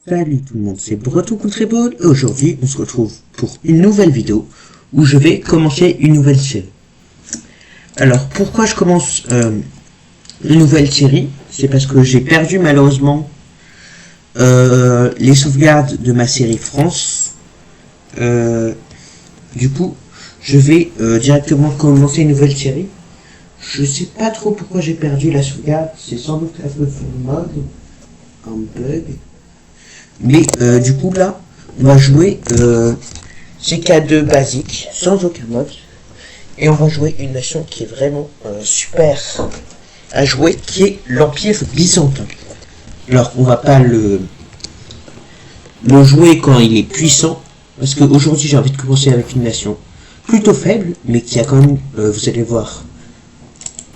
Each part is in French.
Salut tout le monde, c'est Breton Contréball et aujourd'hui on se retrouve pour une nouvelle vidéo où je vais commencer une nouvelle série. Alors pourquoi je commence une nouvelle série? C'est parce que j'ai perdu malheureusement les sauvegardes de ma série France. Du coup je vais directement commencer une nouvelle série. Je sais pas trop pourquoi j'ai perdu la sauvegarde, c'est sans doute un peu sur le mode, un bug. Mais du coup là, on va jouer CK2 basique, sans aucun mode. Et on va jouer une nation qui est vraiment super à jouer, qui est l'Empire byzantin. Alors on va pas le jouer quand il est puissant, parce qu'aujourd'hui j'ai envie de commencer avec une nation plutôt faible, mais qui a quand même, vous allez voir,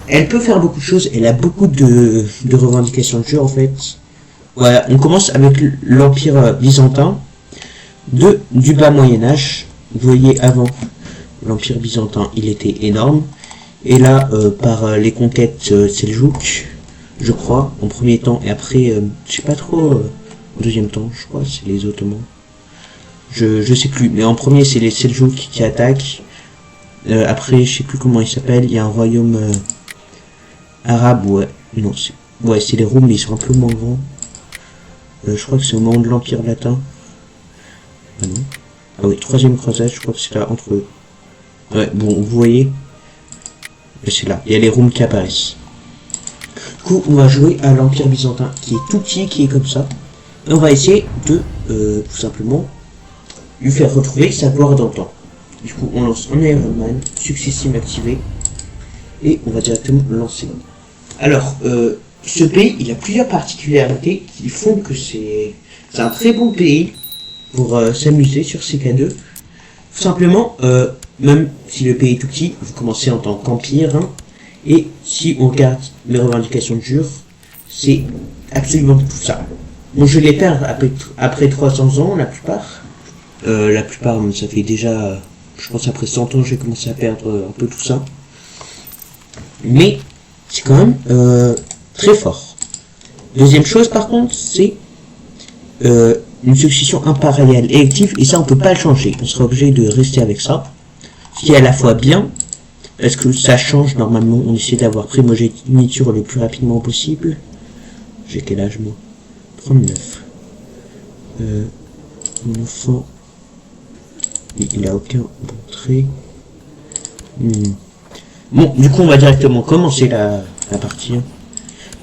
elle peut faire beaucoup de choses, elle a beaucoup de revendications de jeu en fait. Voilà, on commence avec l'Empire byzantin du bas Moyen-Âge. Vous voyez, avant, l'Empire byzantin, il était énorme. Et là, par les conquêtes Seljouk, je crois, en premier temps, et après, je sais pas trop, au deuxième temps, je crois, c'est les Ottomans. Je sais plus, mais en premier, c'est les Seljouk qui attaquent. Après, je sais plus comment il s'appelle, il y a un royaume arabe, ouais, non, c'est les Roums, mais ils sont un peu moins grands. Je crois que c'est au moment de l'Empire latin. Ah non. Ah oui, troisième croisade, je crois que c'est là, entre eux. Ouais, bon, vous voyez. C'est là, il y a les Roums qui apparaissent. Du coup, on va jouer à l'Empire byzantin, qui est tout petit, qui est comme ça. Et on va essayer de, tout simplement, lui faire retrouver sa gloire d'antan. Du coup, on lance un Iron Man, successime activé. Et on va directement lancer. Alors, ce pays, il a plusieurs particularités qui font que c'est un très bon pays pour s'amuser sur CK2. Tout simplement, même si le pays est tout petit, vous commencez en tant qu'empire, hein, et si on regarde mes revendications de jure, c'est absolument tout ça. Bon, je les perds après 300 ans, la plupart. Ça fait déjà, je pense après 100 ans, j'ai commencé à perdre un peu tout ça. Mais, c'est quand même très fort. Deuxième chose par contre, c'est une succession impériale élective, et ça on peut pas le changer, on sera obligé de rester avec ça, ce qui est à la fois bien, parce que ça change normalement, on essaie d'avoir primogéniture le plus rapidement possible. J'ai quel âge moi? 39. Mon enfant, il a aucun bon trait. Bon, du coup on va directement commencer la partie.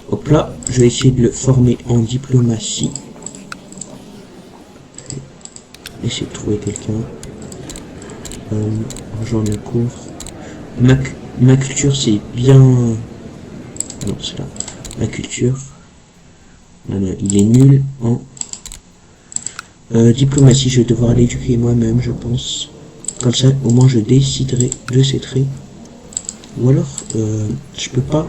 Hop là, je vais essayer de le former en diplomatie. Essayer de trouver quelqu'un. Rejoindre la cour. Ma culture c'est bien... Non, c'est là. Ma culture. Voilà, il est nul en... diplomatie, je vais devoir l'éduquer moi-même, je pense. Comme ça, au moins je déciderai de ses traits. Ou alors, je peux pas...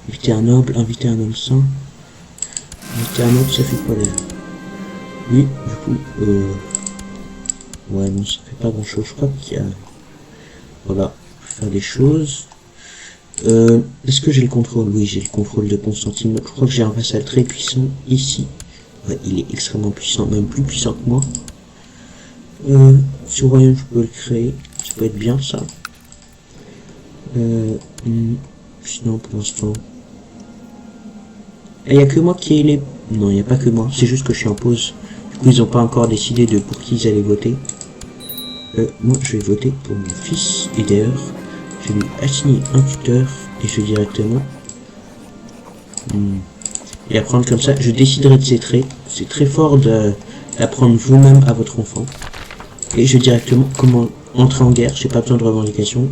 Inviter un noble, inviter un homme saint. Inviter un noble, ça fait quoi d'ailleurs? Oui, du coup, ouais, non, ça fait pas grand chose. Je crois qu'il y a... Voilà, faire des choses. Est-ce que j'ai le contrôle? Oui, j'ai le contrôle de Constantinople. Je crois que j'ai un vassal très puissant ici. Ouais, il est extrêmement puissant, même plus puissant que moi. Si au royaume, je peux le créer. Ça peut être bien, ça. Sinon, pour l'instant... Il n'y a que moi qui ai les... Non, il n'y a pas que moi, c'est juste que je suis en pause. Du coup, ils n'ont pas encore décidé de pour qui ils allaient voter. Moi, je vais voter pour mon fils. Et d'ailleurs, je vais lui assigner un tuteur. Et je vais directement... Et apprendre comme ça, je déciderai de ses traits. C'est très fort d'apprendre vous-même à votre enfant. Et je vais directement comment entrer en guerre. J'ai pas besoin de revendication.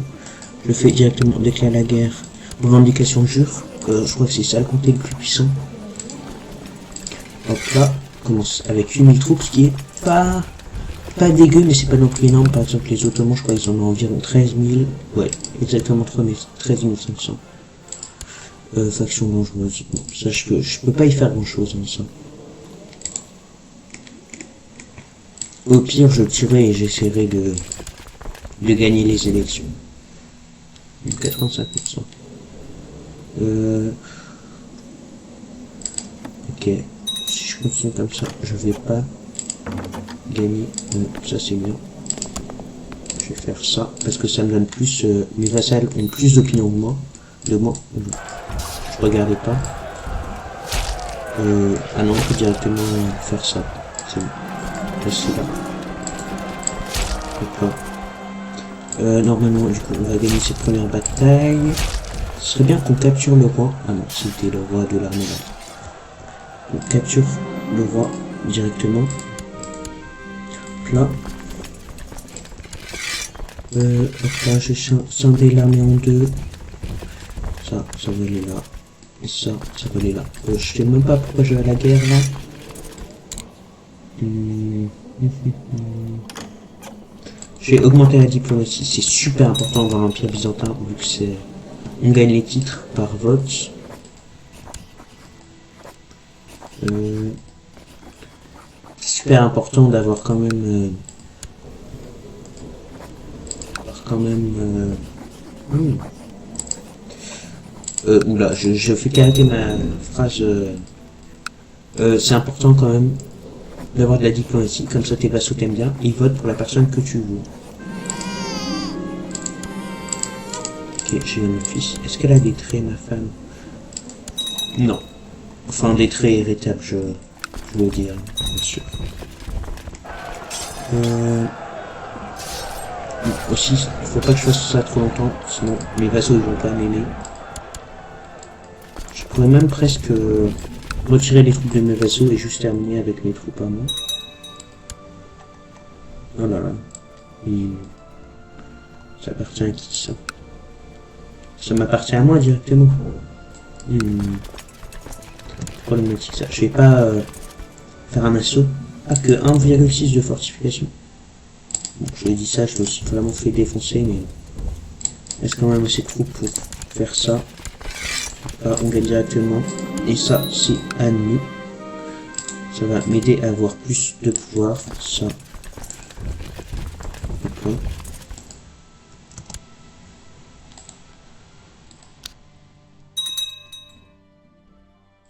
Je fais directement déclarer la guerre. Revendication jure. Je crois que c'est ça le comté le plus puissant. Hop là, on commence avec 8000 troupes, ce qui est pas dégueu, mais c'est pas non plus énorme. Par exemple, les Ottomans, je crois qu'ils en ont environ 13 000. Ouais, exactement 13 500. Faction dangereuse. Bon, ça, je peux pas y faire grand chose, hein, ça. Au pire, je tuerai et j'essaierai de gagner les élections. 85%. Ok. Si je je continue comme ça, je vais pas gagner. Ça c'est bien. Je vais faire ça parce que ça me donne plus. Mes vassals ont plus d'opinion que moi. Je regardais pas. Ah non, on peut directement faire ça. C'est bon. Là, c'est là. D'accord. Normalement, du coup, on va gagner cette première bataille. Ce serait bien qu'on capture le roi. Ah non, c'était le roi de l'armée là. On capture le roi directement. Là. Hop là, je scindé l'armée en deux. Ça va aller là. Et ça va aller là. Je sais même pas pourquoi je vais à la guerre là. J'ai augmenté la diplomatie. C'est super important dans l'Empire byzantin vu que c'est... On gagne les titres par vote. C'est super important d'avoir quand même... Oula, je fais qu'arrêter ma phrase. C'est important quand même d'avoir de la diplomatie, comme ça tes vassaux t'aiment bien, ils votent pour la personne que tu veux. Ok, j'ai un fils. Est-ce qu'elle a des traits, ma femme? Non. Enfin, des traits héritables, je veux dire, bien sûr. Aussi, il faut pas que je fasse ça trop longtemps, sinon mes vassaux ils vont pas m'aimer. Je pourrais même presque retirer les troupes de mes vassaux et juste terminer avec mes troupes à moi. Oh là là. Ça appartient à qui ça? Ça m'appartient à moi directement. Problématique ça. Je vais pas faire un assaut. Ah, que 1,6 de fortification. Bon, je l'ai dit ça, je me suis vraiment fait défoncer, mais est-ce quand même assez de troupes pour faire ça? Là, on gagne directement. Et ça, c'est à nous. Ça va m'aider à avoir plus de pouvoir. Ça. Okay.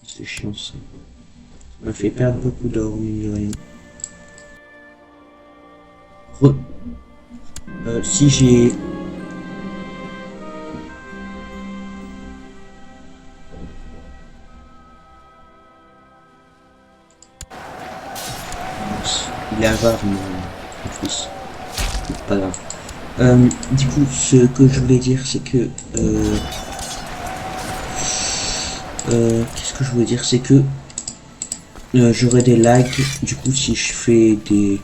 C'est chiant ça. Ça m'a fait perdre beaucoup d'or, mine de rien. Si j'ai... Il est avare, mon fils. Pas grave. Du coup, ce que je voulais dire, c'est que... qu'est-ce que je voulais dire, c'est que... j'aurai des lags, du coup, si je fais des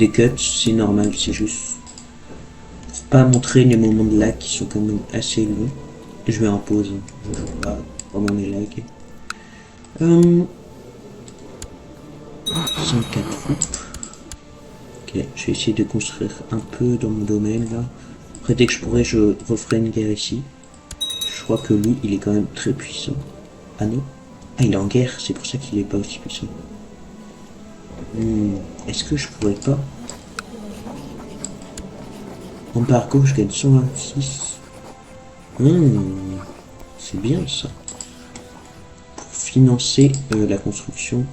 cuts, c'est normal, c'est juste... Pour pas montrer les moments de lag qui sont quand même assez longs. Je vais en pause, je joue pas vraiment mes lags. 104 troupes. Ok, je vais essayer de construire un peu dans mon domaine là. Après dès que je pourrai, je referai une guerre ici. Je crois que lui, il est quand même très puissant. Ah non? Ah, il est en guerre, c'est pour ça qu'il est pas aussi puissant. Est-ce que je pourrais pas... Embargo, je gagne 126. C'est bien ça. Pour financer la construction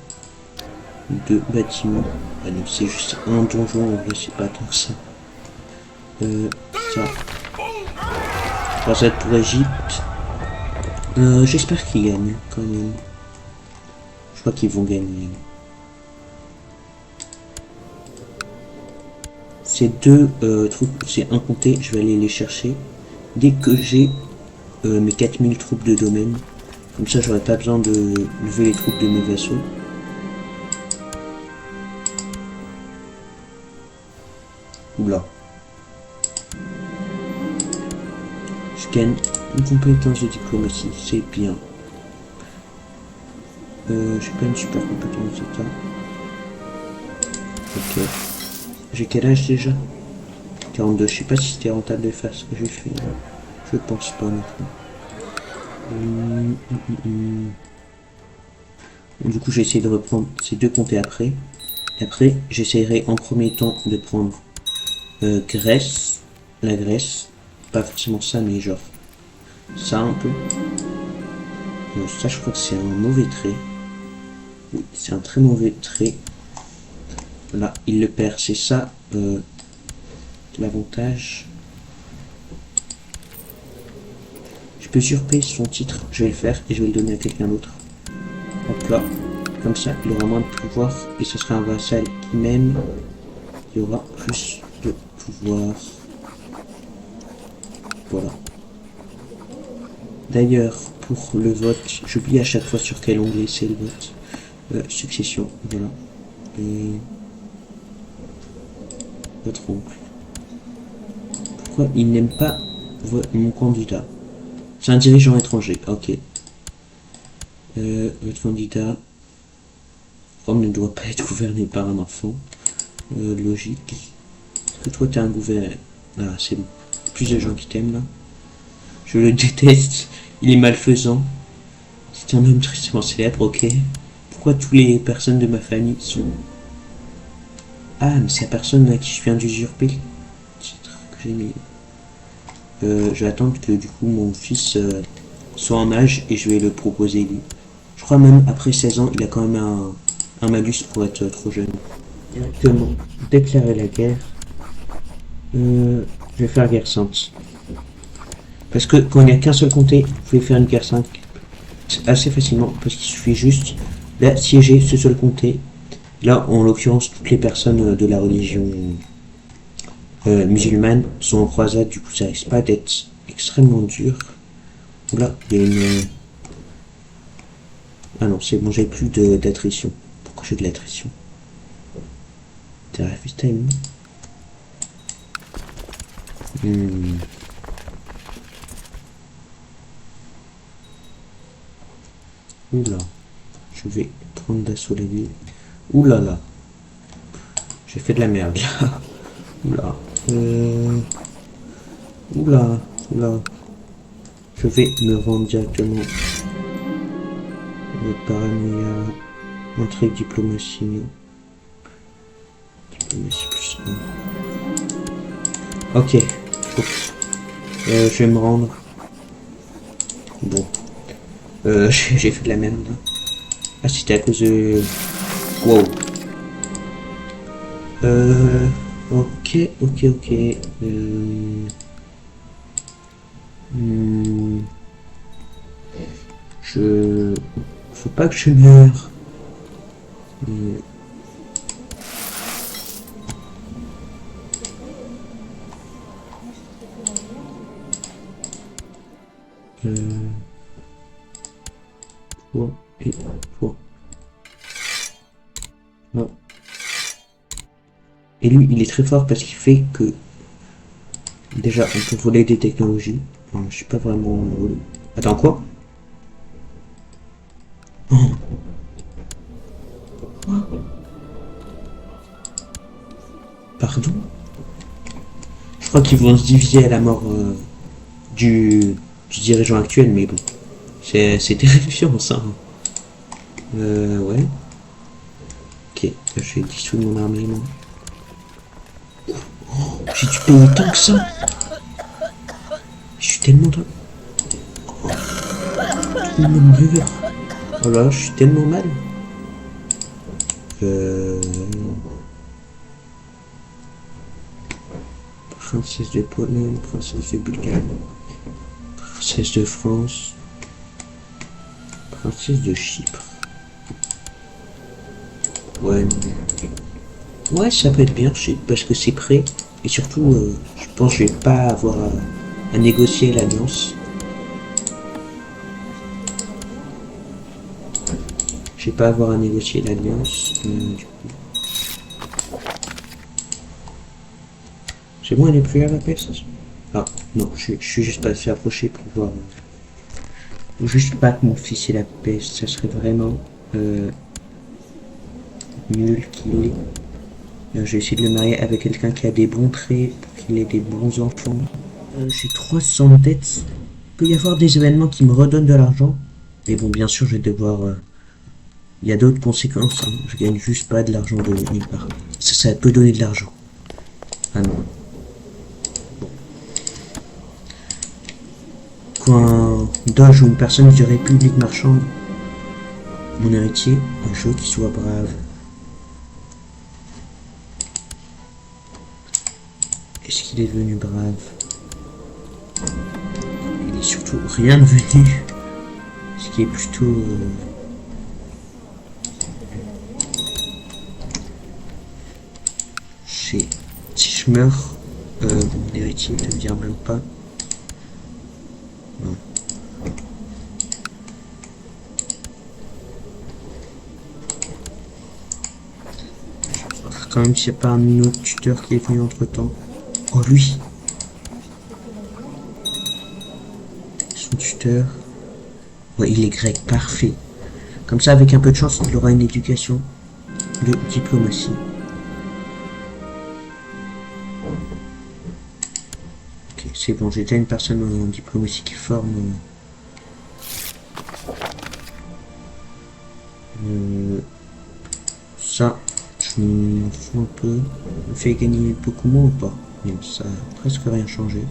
de bâtiments. Ah non, c'est juste un donjon, en vrai, c'est pas tant que ça. Ça. 3 pour Égypte. J'espère qu'ils gagnent, quand même. Je crois qu'ils vont gagner. Ces deux troupes, c'est incompté, je vais aller les chercher. Dès que j'ai mes 4000 troupes de domaine. Comme ça, j'aurai pas besoin de lever les troupes de mes vassaux. Oula. Je gagne une compétence de diplomatie, c'est bien. J'ai pas une super compétence d'état. Ok. J'ai quel âge déjà? 42. Je sais pas si c'était rentable de faire ce que j'ai fait. Je pense pas honnêtement. Du coup, j'ai essayé de reprendre ces deux comtés après. Et après, j'essaierai en premier temps de prendre Grèce. La Grèce. Pas forcément ça, mais genre ça un peu. Non, ça, je crois que c'est un mauvais trait. Oui, c'est un très mauvais trait. Là, il le perd. C'est ça l'avantage. Je peux usurper son titre. Je vais le faire et je vais le donner à quelqu'un d'autre. Hop là. Comme ça, il aura moins de pouvoir et ce sera un vassal qui m'aime. Il y aura plus de pouvoir. Voilà. D'ailleurs, pour le vote, j'oublie à chaque fois sur quel onglet c'est le vote. Succession, voilà. Et votre oncle. Pourquoi il n'aime pas mon candidat? C'est un dirigeant étranger, ok. Votre candidat ne doit pas être gouverné par un enfant. Logique. Est-ce que toi t'es un gouverneur? Ah, c'est bon. Plus de gens qui t'aiment là. Je le déteste. Il est malfaisant. C'est un homme tristement célèbre, ok. Pourquoi toutes les personnes de ma famille sont... Ah, mais c'est la personne à qui je viens d'usurper le titre que j'ai mis. Je vais attendre que du coup mon fils soit en âge et je vais le proposer lui. Je crois même après 16 ans, il a quand même un malus pour être trop jeune. Directement, déclarer la guerre. Je vais faire guerre sainte. Parce que quand il n'y a qu'un seul comté, vous pouvez faire une guerre sainte assez facilement, parce qu'il suffit juste d'assiéger ce seul comté. Là, en l'occurrence, toutes les personnes de la religion musulmane sont en croisade, du coup ça risque pas d'être extrêmement dur. Là, il y a une... Ah non, c'est bon, j'ai plus d'attrition. Pourquoi j'ai de l'attrition? T'es refuse time. Oula, je vais prendre d'assaut la ville. Oula là, j'ai fait de la merde là. Oula, oula. Je vais me rendre directement paranoïa, entrée diplomatie. Diplomatie plus 1. Ok, je vais me rendre. Bon. J'ai fait de la merde. Ah, c'était à cause de... Wow. Ok. Faut pas que je meure. Et lui, il est très fort parce qu'il fait que... Déjà, on peut voler des technologies. Enfin, je suis pas vraiment volé. Attends, quoi? Oh. Pardon? Je crois qu'ils vont se diviser à la mort du dirigeant actuel, mais bon. C'est terrifiant, ça. Ouais. Ok, je vais dissoudre mon armée, moi. Oh, j'ai dû payer tant que ça. Je suis tellement dans... Oh, mur. Oh là, je suis tellement mal. Princesse de Pologne, princesse de Bulgarie, princesse de France, princesse de Chypre. Ouais. Ouais, ça peut être bien, parce que c'est prêt. Et surtout, je pense que je vais pas avoir à négocier l'alliance. Je vais pas avoir à négocier l'alliance. Du coup. C'est bon, elle est plus à la paix, ça? Ah, non, je suis juste pas assez approché pour voir. Juste pas que mon fils ait la paix, ça serait vraiment nul qu'il est. Je vais essayer de le marier avec quelqu'un qui a des bons traits, pour qu'il ait des bons enfants. J'ai 300 dettes. Il peut y avoir des événements qui me redonnent de l'argent. Mais bon, bien sûr, je vais devoir... Il y a d'autres conséquences. Hein. Je gagne juste pas de l'argent de nulle part. Ça peut donner de l'argent. Ah non. Bon. Quand un doge ou une personne de République marchande mon héritier, je veux qu'il soit brave. Est-ce qu'il est devenu brave? Il est surtout rien devenu. Ce qui est plutôt... Si je meurs, mon héritier ne devient même pas. Non. Je vais voir quand même s'il n'y a pas un autre tuteur qui est venu entre temps. Oh lui! Son tuteur. Ouais, il est grec, parfait. Comme ça, avec un peu de chance, il aura une éducation de diplomatie. Ok, c'est bon, j'ai déjà une personne en diplomatie qui forme. Ça, je m'en fous un peu. Me fait gagner beaucoup moins ou pas? Non, ça a presque rien changé.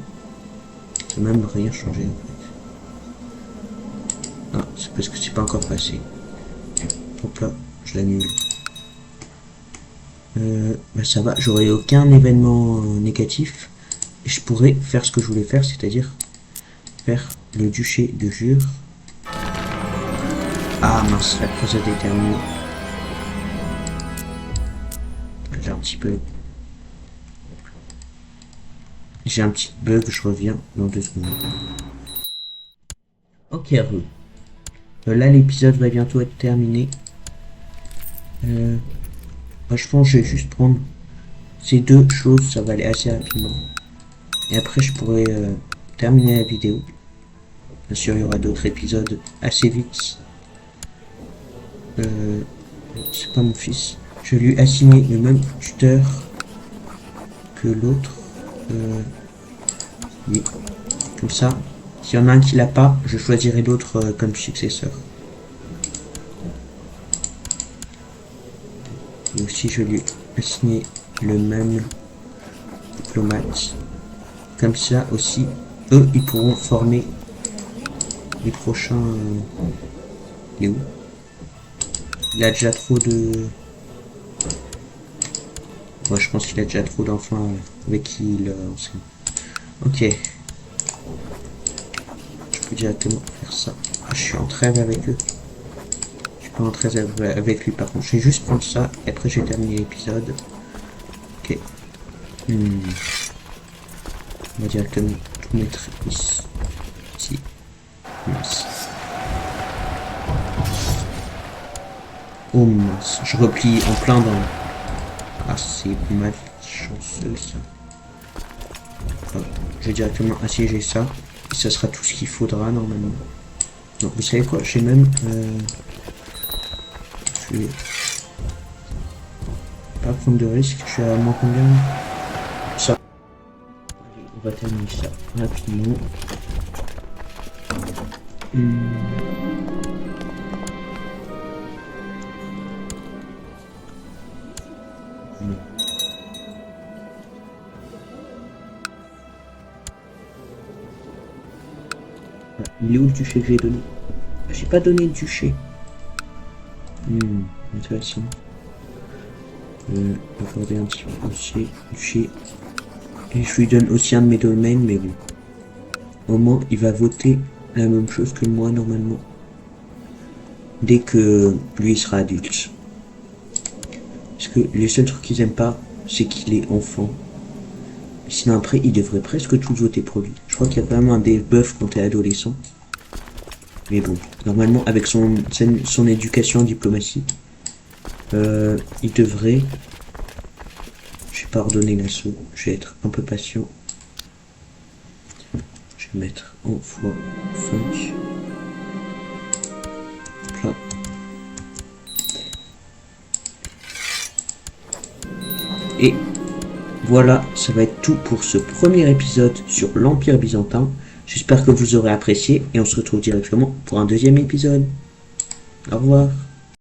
Ça n'a même rien changé en fait. Ah, c'est parce que c'est pas encore passé. Hop là, je l'annule. Bah ça va, j'aurai aucun événement négatif. Et je pourrais faire ce que je voulais faire, c'est-à-dire faire le duché de Jure. Ah mince, la croisade est terminée. J'ai un petit bug. J'ai un petit bug, je reviens dans 2 secondes. Ok, re. Là, l'épisode va bientôt être terminé. Moi, je pense que je vais juste prendre ces 2 choses, ça va aller assez rapidement. Et après, je pourrais terminer la vidéo. Bien sûr, il y aura d'autres épisodes assez vite. C'est pas mon fils. Je lui ai assigné le même tuteur que l'autre. Oui. Comme ça, s'il y en a un qui l'a pas, je choisirai l'autre comme successeur. Et aussi, je lui ai assigné le même diplomate. Comme ça aussi, eux, ils pourront former les prochains... Il est où? Il a déjà trop de... Moi, je pense qu'il a déjà trop d'enfants avec qui il enseigne. Ok. Je peux directement faire ça. Ah, je suis en trêve avec eux. Je suis pas en trêve avec lui par contre. Je vais juste prendre ça et après j'ai terminé l'épisode. Ok. On va directement tout mettre ici. Ici. Mince. Oh mince. Je replie en plein dans... Ah, c'est malchanceux ça. Je vais directement assiéger ça. Et ça sera tout ce qu'il faudra normalement. Non, vous savez quoi? J'ai même... Je vais pas prendre de risque. Je suis à moins combien? Ça. Allez, on va terminer ça rapidement. Il est où le duché que j'ai donné? J'ai pas donné le duché. Intéressant. Accorder un petit peu aussi duché. Et je lui donne aussi un de mes domaines, mais bon. Au moins, il va voter la même chose que moi normalement. Dès que lui sera adulte. Parce que les seuls trucs qu'ils aiment pas, c'est qu'il est enfant. Sinon après, il devrait presque tout voter pour lui. Je crois qu'il y a vraiment un debuff quand t'es adolescent. Mais bon, normalement, avec son éducation en diplomatie, il devrait... Je vais pas ordonner l'assaut, je vais être un peu patient. Je vais mettre en x5. Là. Et voilà, ça va être tout pour ce premier épisode sur l'Empire byzantin. J'espère que vous aurez apprécié et on se retrouve directement pour un deuxième épisode. Au revoir.